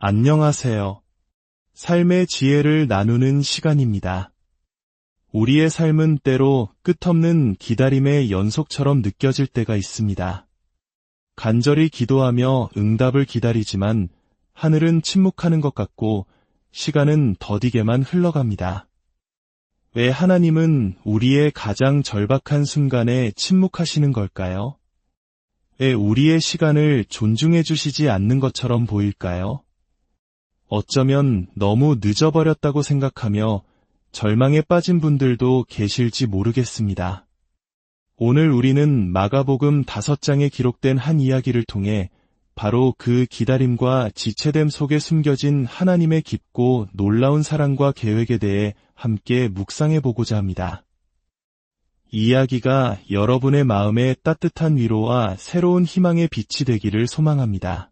안녕하세요. 삶의 지혜를 나누는 시간입니다. 우리의 삶은 때로 끝없는 기다림의 연속처럼 느껴질 때가 있습니다. 간절히 기도하며 응답을 기다리지만 하늘은 침묵하는 것 같고 시간은 더디게만 흘러갑니다. 왜 하나님은 우리의 가장 절박한 순간에 침묵하시는 걸까요? 왜 우리의 시간을 존중해 주시지 않는 것처럼 보일까요? 어쩌면 너무 늦어버렸다고 생각하며 절망에 빠진 분들도 계실지 모르겠습니다. 오늘 우리는 마가복음 5장에 기록된 한 이야기를 통해 바로 그 기다림과 지체됨 속에 숨겨진 하나님의 깊고 놀라운 사랑과 계획에 대해 함께 묵상해 보고자 합니다. 이 이야기가 여러분의 마음에 따뜻한 위로와 새로운 희망의 빛이 되기를 소망합니다.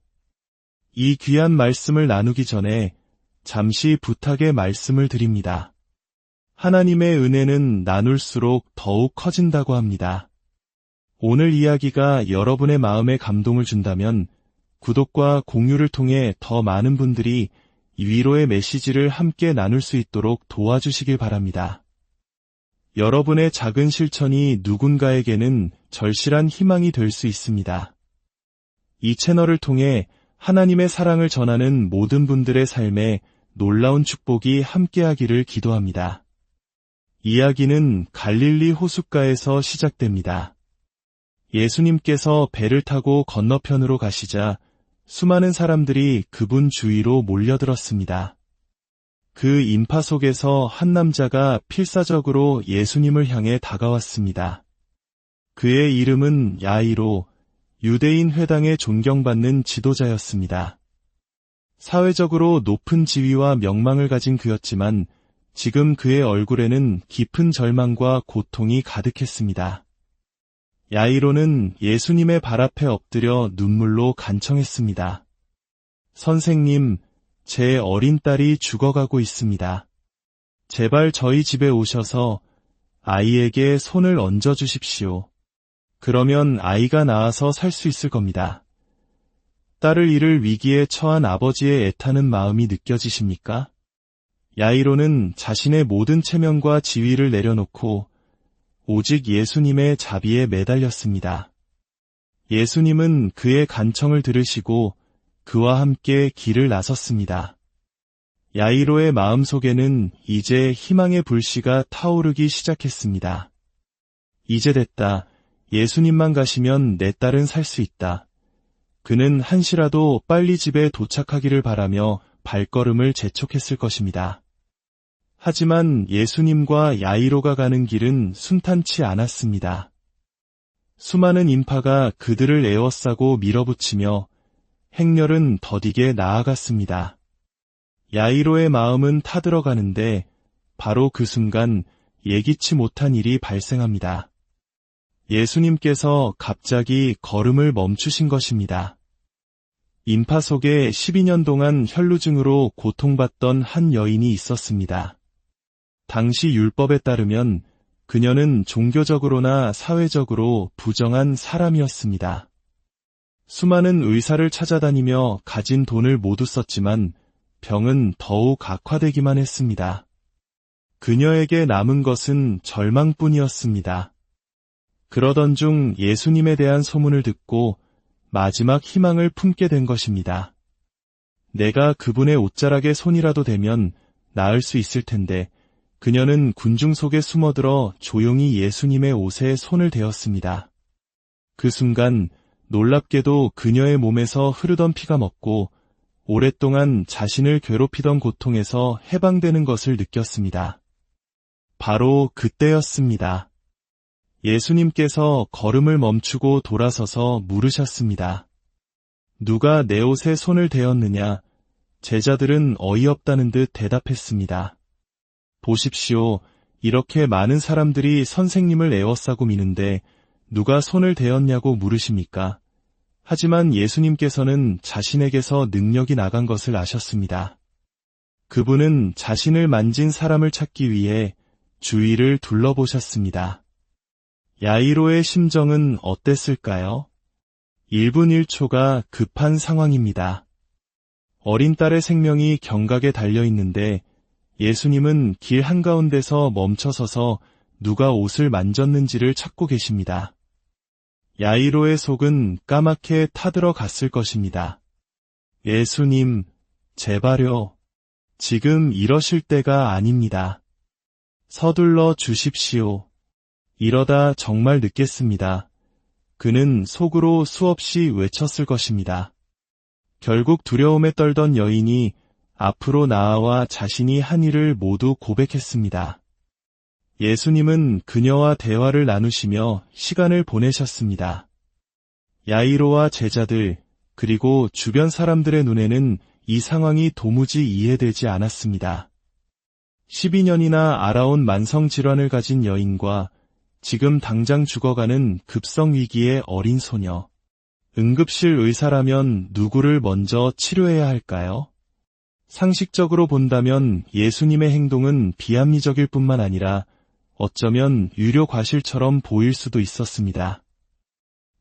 이 귀한 말씀을 나누기 전에 잠시 부탁의 말씀을 드립니다. 하나님의 은혜는 나눌수록 더욱 커진다고 합니다. 오늘 이야기가 여러분의 마음에 감동을 준다면 구독과 공유를 통해 더 많은 분들이 위로의 메시지를 함께 나눌 수 있도록 도와주시길 바랍니다. 여러분의 작은 실천이 누군가에게는 절실한 희망이 될 수 있습니다. 이 채널을 통해 하나님의 사랑을 전하는 모든 분들의 삶에 놀라운 축복이 함께하기를 기도합니다. 이야기는 갈릴리 호숫가에서 시작됩니다. 예수님께서 배를 타고 건너편으로 가시자 수많은 사람들이 그분 주위로 몰려들었습니다. 그 인파 속에서 한 남자가 필사적으로 예수님을 향해 다가왔습니다. 그의 이름은 야이로, 유대인 회당에 존경받는 지도자였습니다. 사회적으로 높은 지위와 명망을 가진 그였지만 지금 그의 얼굴에는 깊은 절망과 고통이 가득했습니다. 야이로는 예수님의 발 앞에 엎드려 눈물로 간청했습니다. 선생님, 제 어린 딸이 죽어가고 있습니다. 제발 저희 집에 오셔서 아이에게 손을 얹어 주십시오. 그러면 아이가 나아서 살 수 있을 겁니다. 딸을 잃을 위기에 처한 아버지의 애타는 마음이 느껴지십니까? 야이로는 자신의 모든 체면과 지위를 내려놓고 오직 예수님의 자비에 매달렸습니다. 예수님은 그의 간청을 들으시고 그와 함께 길을 나섰습니다. 야이로의 마음속에는 이제 희망의 불씨가 타오르기 시작했습니다. 이제 됐다. 예수님만 가시면 내 딸은 살 수 있다. 그는 한시라도 빨리 집에 도착하기를 바라며 발걸음을 재촉했을 것입니다. 하지만 예수님과 야이로가 가는 길은 순탄치 않았습니다. 수많은 인파가 그들을 에워싸고 밀어붙이며 행렬은 더디게 나아갔습니다. 야이로의 마음은 타들어가는데 바로 그 순간 예기치 못한 일이 발생합니다. 예수님께서 갑자기 걸음을 멈추신 것입니다. 인파 속에 12년 동안 혈루증으로 고통받던 한 여인이 있었습니다. 당시 율법에 따르면 그녀는 종교적으로나 사회적으로 부정한 사람이었습니다. 수많은 의사를 찾아다니며 가진 돈을 모두 썼지만 병은 더욱 악화되기만 했습니다. 그녀에게 남은 것은 절망뿐이었습니다. 그러던 중 예수님에 대한 소문을 듣고 마지막 희망을 품게 된 것입니다. 내가 그분의 옷자락에 손이라도 대면 나을 수 있을 텐데 그녀는 군중 속에 숨어들어 조용히 예수님의 옷에 손을 대었습니다. 그 순간 놀랍게도 그녀의 몸에서 흐르던 피가 멎고 오랫동안 자신을 괴롭히던 고통에서 해방되는 것을 느꼈습니다. 바로 그때였습니다. 예수님께서 걸음을 멈추고 돌아서서 물으셨습니다. 누가 내 옷에 손을 대었느냐? 제자들은 어이없다는 듯 대답했습니다. 보십시오. 이렇게 많은 사람들이 선생님을 에워싸고 미는데 누가 손을 대었냐고 물으십니까? 하지만 예수님께서는 자신에게서 능력이 나간 것을 아셨습니다. 그분은 자신을 만진 사람을 찾기 위해 주위를 둘러보셨습니다. 야이로의 심정은 어땠을까요? 1분 1초가 급한 상황입니다. 어린 딸의 생명이 경각에 달려 있는데 예수님은 길 한가운데서 멈춰서서 누가 옷을 만졌는지를 찾고 계십니다. 야이로의 속은 까맣게 타들어갔을 것입니다. 예수님, 제발요. 지금 이러실 때가 아닙니다. 서둘러 주십시오. 이러다 정말 늦겠습니다. 그는 속으로 수없이 외쳤을 것입니다. 결국 두려움에 떨던 여인이 앞으로 나아와 자신이 한 일을 모두 고백했습니다. 예수님은 그녀와 대화를 나누시며 시간을 보내셨습니다. 야이로와 제자들, 그리고 주변 사람들의 눈에는 이 상황이 도무지 이해되지 않았습니다. 12년이나 앓아온 만성질환을 가진 여인과 지금 당장 죽어가는 급성위기의 어린 소녀. 응급실 의사라면 누구를 먼저 치료해야 할까요? 상식적으로 본다면 예수님의 행동은 비합리적일 뿐만 아니라 어쩌면 유료과실처럼 보일 수도 있었습니다.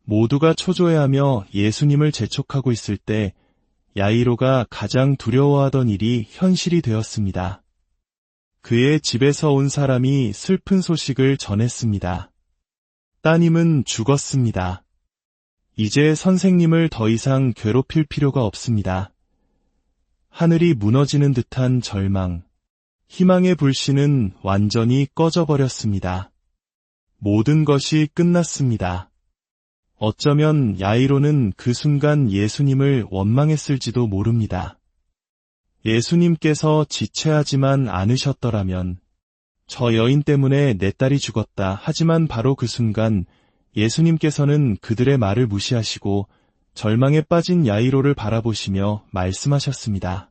모두가 초조해하며 예수님을 재촉하고 있을 때 야이로가 가장 두려워하던 일이 현실이 되었습니다. 그의 집에서 온 사람이 슬픈 소식을 전했습니다. 따님은 죽었습니다. 이제 선생님을 더 이상 괴롭힐 필요가 없습니다. 하늘이 무너지는 듯한 절망, 희망의 불씨는 완전히 꺼져버렸습니다. 모든 것이 끝났습니다. 어쩌면 야이로는 그 순간 예수님을 원망했을지도 모릅니다. 예수님께서 지체하지만 않으셨더라면, 저 여인 때문에 내 딸이 죽었다. 하지만 바로 그 순간 예수님께서는 그들의 말을 무시하시고 절망에 빠진 야이로를 바라보시며 말씀하셨습니다.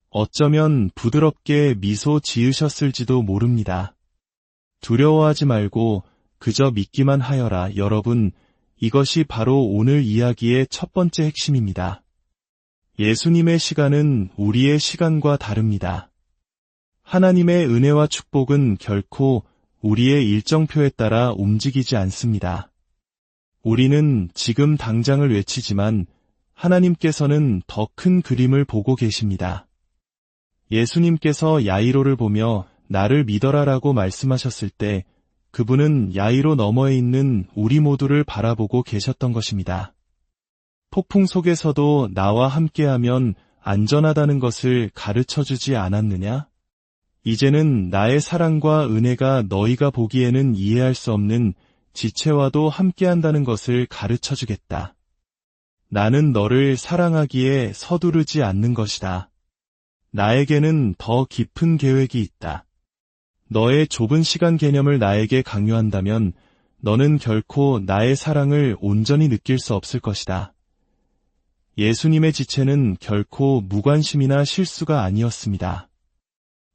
어쩌면 부드럽게 미소 지으셨을지도 모릅니다. 두려워하지 말고 그저 믿기만 하여라. 여러분, 이것이 바로 오늘 이야기의 첫 번째 핵심입니다. 예수님의 시간은 우리의 시간과 다릅니다. 하나님의 은혜와 축복은 결코 우리의 일정표에 따라 움직이지 않습니다. 우리는 지금 당장을 외치지만 하나님께서는 더 큰 그림을 보고 계십니다. 예수님께서 야이로를 보며 나를 믿어라라고 말씀하셨을 때 그분은 야이로 너머에 있는 우리 모두를 바라보고 계셨던 것입니다. 폭풍 속에서도 나와 함께하면 안전하다는 것을 가르쳐주지 않았느냐? 이제는 나의 사랑과 은혜가 너희가 보기에는 이해할 수 없는 지체와도 함께한다는 것을 가르쳐주겠다. 나는 너를 사랑하기에 서두르지 않는 것이다. 나에게는 더 깊은 계획이 있다. 너의 좁은 시간 개념을 나에게 강요한다면 너는 결코 나의 사랑을 온전히 느낄 수 없을 것이다. 예수님의 지체는 결코 무관심이나 실수가 아니었습니다.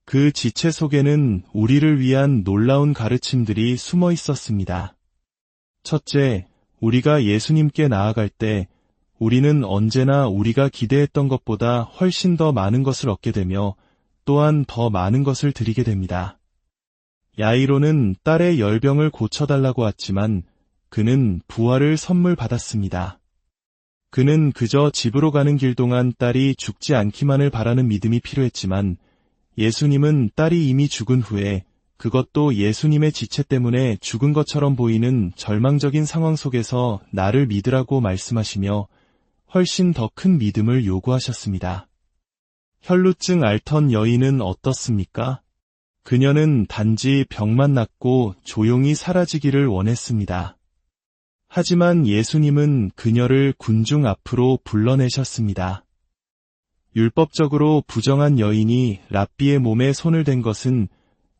그 지체 속에는 우리를 위한 놀라운 가르침들이 숨어 있었습니다. 첫째, 우리가 예수님께 나아갈 때 우리는 언제나 우리가 기대했던 것보다 훨씬 더 많은 것을 얻게 되며 또한 더 많은 것을 드리게 됩니다. 야이로는 딸의 열병을 고쳐달라고 왔지만 그는 부활을 선물 받았습니다. 그는 그저 집으로 가는 길 동안 딸이 죽지 않기만을 바라는 믿음이 필요했지만 예수님은 딸이 이미 죽은 후에 그것도 예수님의 지체 때문에 죽은 것처럼 보이는 절망적인 상황 속에서 나를 믿으라고 말씀하시며 훨씬 더 큰 믿음을 요구하셨습니다. 혈루증 앓던 여인은 어떻습니까? 그녀는 단지 병만 낫고 조용히 사라지기를 원했습니다. 하지만 예수님은 그녀를 군중 앞으로 불러내셨습니다. 율법적으로 부정한 여인이 랍비의 몸에 손을 댄 것은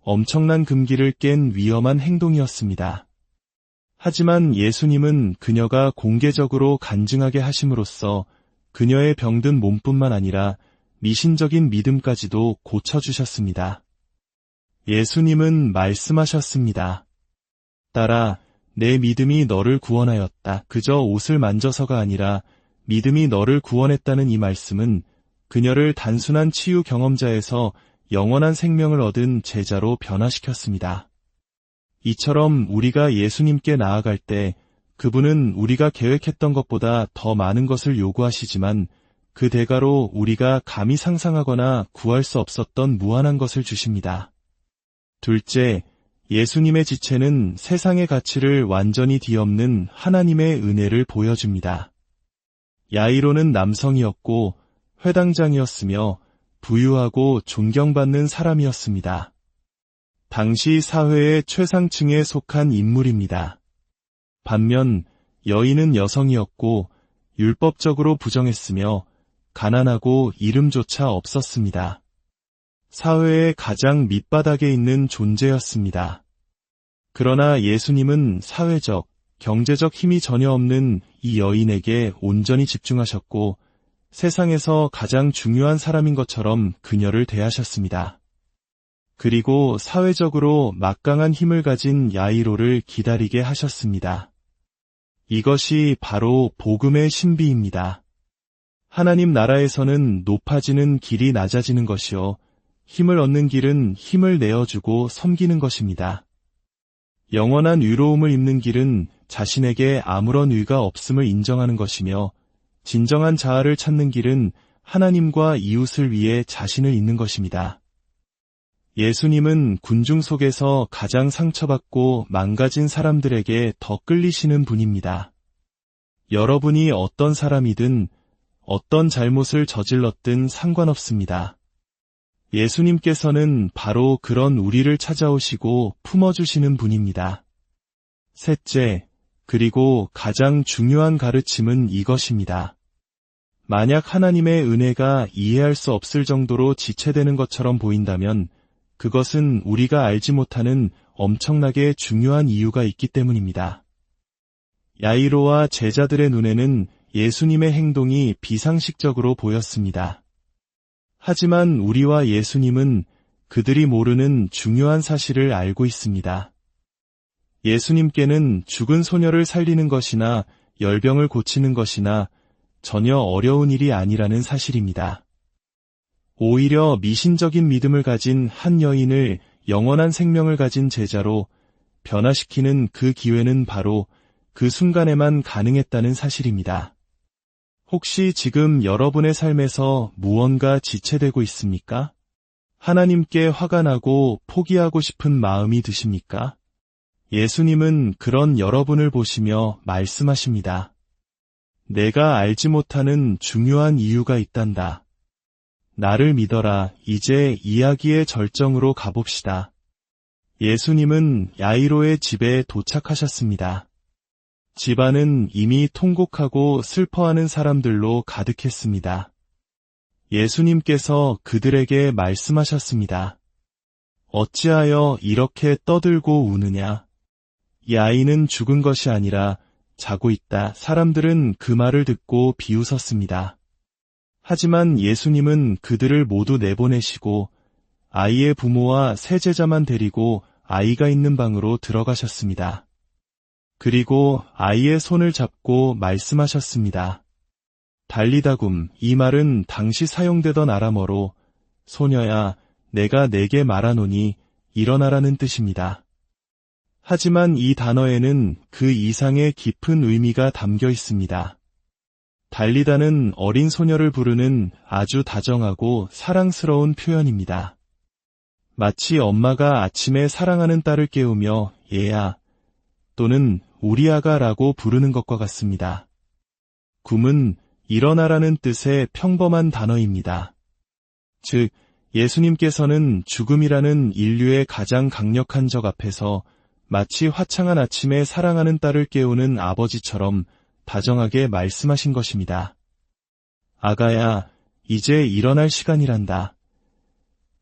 엄청난 금기를 깬 위험한 행동이었습니다. 하지만 예수님은 그녀가 공개적으로 간증하게 하심으로써 그녀의 병든 몸뿐만 아니라 미신적인 믿음까지도 고쳐주셨습니다. 예수님은 말씀하셨습니다. 딸아, 내 믿음이 너를 구원하였다. 그저 옷을 만져서가 아니라 믿음이 너를 구원했다는 이 말씀은 그녀를 단순한 치유 경험자에서 영원한 생명을 얻은 제자로 변화시켰습니다. 이처럼 우리가 예수님께 나아갈 때 그분은 우리가 계획했던 것보다 더 많은 것을 요구하시지만 그 대가로 우리가 감히 상상하거나 구할 수 없었던 무한한 것을 주십니다. 둘째, 예수님의 지체는 세상의 가치를 완전히 뒤엎는 하나님의 은혜를 보여줍니다. 야이로는 남성이었고 회당장이었으며 부유하고 존경받는 사람이었습니다. 당시 사회의 최상층에 속한 인물입니다. 반면 여인은 여성이었고 율법적으로 부정했으며 가난하고 이름조차 없었습니다. 사회의 가장 밑바닥에 있는 존재였습니다. 그러나 예수님은 사회적, 경제적 힘이 전혀 없는 이 여인에게 온전히 집중하셨고 세상에서 가장 중요한 사람인 것처럼 그녀를 대하셨습니다. 그리고 사회적으로 막강한 힘을 가진 야이로를 기다리게 하셨습니다. 이것이 바로 복음의 신비입니다. 하나님 나라에서는 높아지는 길이 낮아지는 것이요, 힘을 얻는 길은 힘을 내어주고 섬기는 것입니다. 영원한 위로움을 입는 길은 자신에게 아무런 의가 없음을 인정하는 것이며, 진정한 자아를 찾는 길은 하나님과 이웃을 위해 자신을 잇는 것입니다. 예수님은 군중 속에서 가장 상처받고 망가진 사람들에게 더 끌리시는 분입니다. 여러분이 어떤 사람이든 어떤 잘못을 저질렀든 상관없습니다. 예수님께서는 바로 그런 우리를 찾아오시고 품어주시는 분입니다. 셋째, 그리고 가장 중요한 가르침은 이것입니다. 만약 하나님의 은혜가 이해할 수 없을 정도로 지체되는 것처럼 보인다면 그것은 우리가 알지 못하는 엄청나게 중요한 이유가 있기 때문입니다. 야이로와 제자들의 눈에는 예수님의 행동이 비상식적으로 보였습니다. 하지만 우리와 예수님은 그들이 모르는 중요한 사실을 알고 있습니다. 예수님께는 죽은 소녀를 살리는 것이나 열병을 고치는 것이나 전혀 어려운 일이 아니라는 사실입니다. 오히려 미신적인 믿음을 가진 한 여인을 영원한 생명을 가진 제자로 변화시키는 그 기회는 바로 그 순간에만 가능했다는 사실입니다. 혹시 지금 여러분의 삶에서 무언가 지체되고 있습니까? 하나님께 화가 나고 포기하고 싶은 마음이 드십니까? 예수님은 그런 여러분을 보시며 말씀하십니다. 내가 알지 못하는 중요한 이유가 있단다. 나를 믿어라. 이제 이야기의 절정으로 가봅시다. 예수님은 야이로의 집에 도착하셨습니다. 집안은 이미 통곡하고 슬퍼하는 사람들로 가득했습니다. 예수님께서 그들에게 말씀하셨습니다. 어찌하여 이렇게 떠들고 우느냐? 이 아이는 죽은 것이 아니라 자고 있다. 사람들은 그 말을 듣고 비웃었습니다. 하지만 예수님은 그들을 모두 내보내시고 아이의 부모와 세 제자만 데리고 아이가 있는 방으로 들어가셨습니다. 그리고 아이의 손을 잡고 말씀하셨습니다. 달리다굼, 이 말은 당시 사용되던 아람어로 소녀야, 내가 네게 말하노니 일어나라는 뜻입니다. 하지만 이 단어에는 그 이상의 깊은 의미가 담겨 있습니다. 달리다는 어린 소녀를 부르는 아주 다정하고 사랑스러운 표현입니다. 마치 엄마가 아침에 사랑하는 딸을 깨우며 얘야 또는 우리 아가라고 부르는 것과 같습니다. 굼은 일어나라는 뜻의 평범한 단어입니다. 즉, 예수님께서는 죽음이라는 인류의 가장 강력한 적 앞에서 마치 화창한 아침에 사랑하는 딸을 깨우는 아버지처럼 다정하게 말씀하신 것입니다. 아가야, 이제 일어날 시간이란다.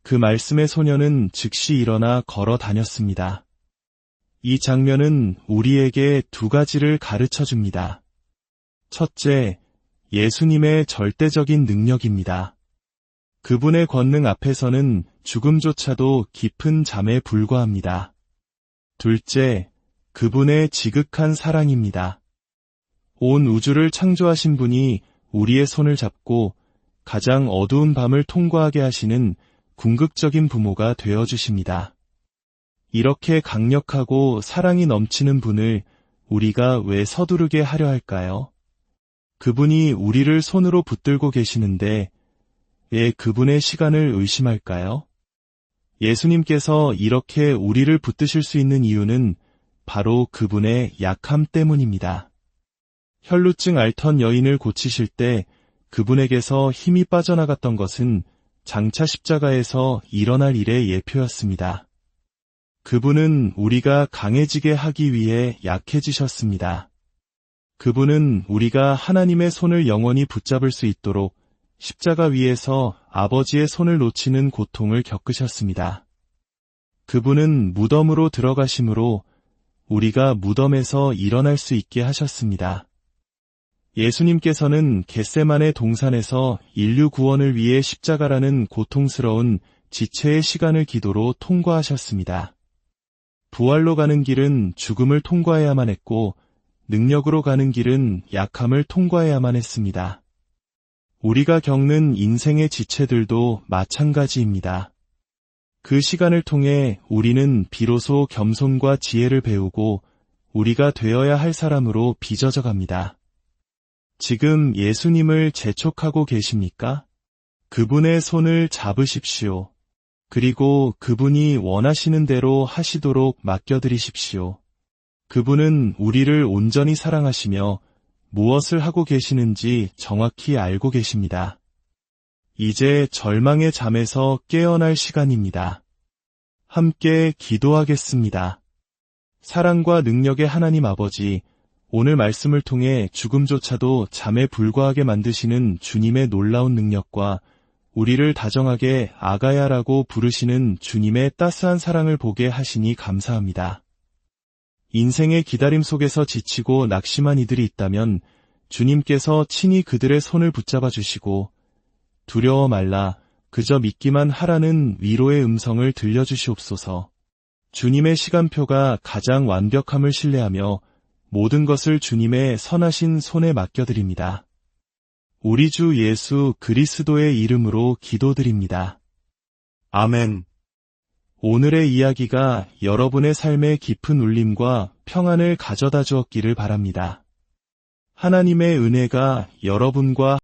그 말씀에 소녀는 즉시 일어나 걸어 다녔습니다. 이 장면은 우리에게 두 가지를 가르쳐 줍니다. 첫째, 예수님의 절대적인 능력입니다. 그분의 권능 앞에서는 죽음조차도 깊은 잠에 불과합니다. 둘째, 그분의 지극한 사랑입니다. 온 우주를 창조하신 분이 우리의 손을 잡고 가장 어두운 밤을 통과하게 하시는 궁극적인 부모가 되어주십니다. 이렇게 강력하고 사랑이 넘치는 분을 우리가 왜 서두르게 하려 할까요? 그분이 우리를 손으로 붙들고 계시는데 왜 그분의 시간을 의심할까요? 예수님께서 이렇게 우리를 붙드실 수 있는 이유는 바로 그분의 약함 때문입니다. 혈루증 앓던 여인을 고치실 때 그분에게서 힘이 빠져나갔던 것은 장차 십자가에서 일어날 일의 예표였습니다. 그분은 우리가 강해지게 하기 위해 약해지셨습니다. 그분은 우리가 하나님의 손을 영원히 붙잡을 수 있도록 십자가 위에서 아버지의 손을 놓치는 고통을 겪으셨습니다. 그분은 무덤으로 들어가심으로 우리가 무덤에서 일어날 수 있게 하셨습니다. 예수님께서는 겟세마네 동산에서 인류 구원을 위해 십자가라는 고통스러운 지체의 시간을 기도로 통과하셨습니다. 부활로 가는 길은 죽음을 통과해야만 했고 능력으로 가는 길은 약함을 통과해야만 했습니다. 우리가 겪는 인생의 지체들도 마찬가지입니다. 그 시간을 통해 우리는 비로소 겸손과 지혜를 배우고 우리가 되어야 할 사람으로 빚어져 갑니다. 지금 예수님을 재촉하고 계십니까? 그분의 손을 잡으십시오. 그리고 그분이 원하시는 대로 하시도록 맡겨드리십시오. 그분은 우리를 온전히 사랑하시며 무엇을 하고 계시는지 정확히 알고 계십니다. 이제 절망의 잠에서 깨어날 시간입니다. 함께 기도하겠습니다. 사랑과 능력의 하나님 아버지, 오늘 말씀을 통해 죽음조차도 잠에 불과하게 만드시는 주님의 놀라운 능력과 우리를 다정하게 아가야라고 부르시는 주님의 따스한 사랑을 보게 하시니 감사합니다. 인생의 기다림 속에서 지치고 낙심한 이들이 있다면 주님께서 친히 그들의 손을 붙잡아 주시고 두려워 말라 그저 믿기만 하라는 위로의 음성을 들려주시옵소서. 주님의 시간표가 가장 완벽함을 신뢰하며 모든 것을 주님의 선하신 손에 맡겨드립니다. 우리 주 예수 그리스도의 이름으로 기도드립니다. 아멘. 오늘의 이야기가 여러분의 삶에 깊은 울림과 평안을 가져다 주었기를 바랍니다. 하나님의 은혜가 여러분과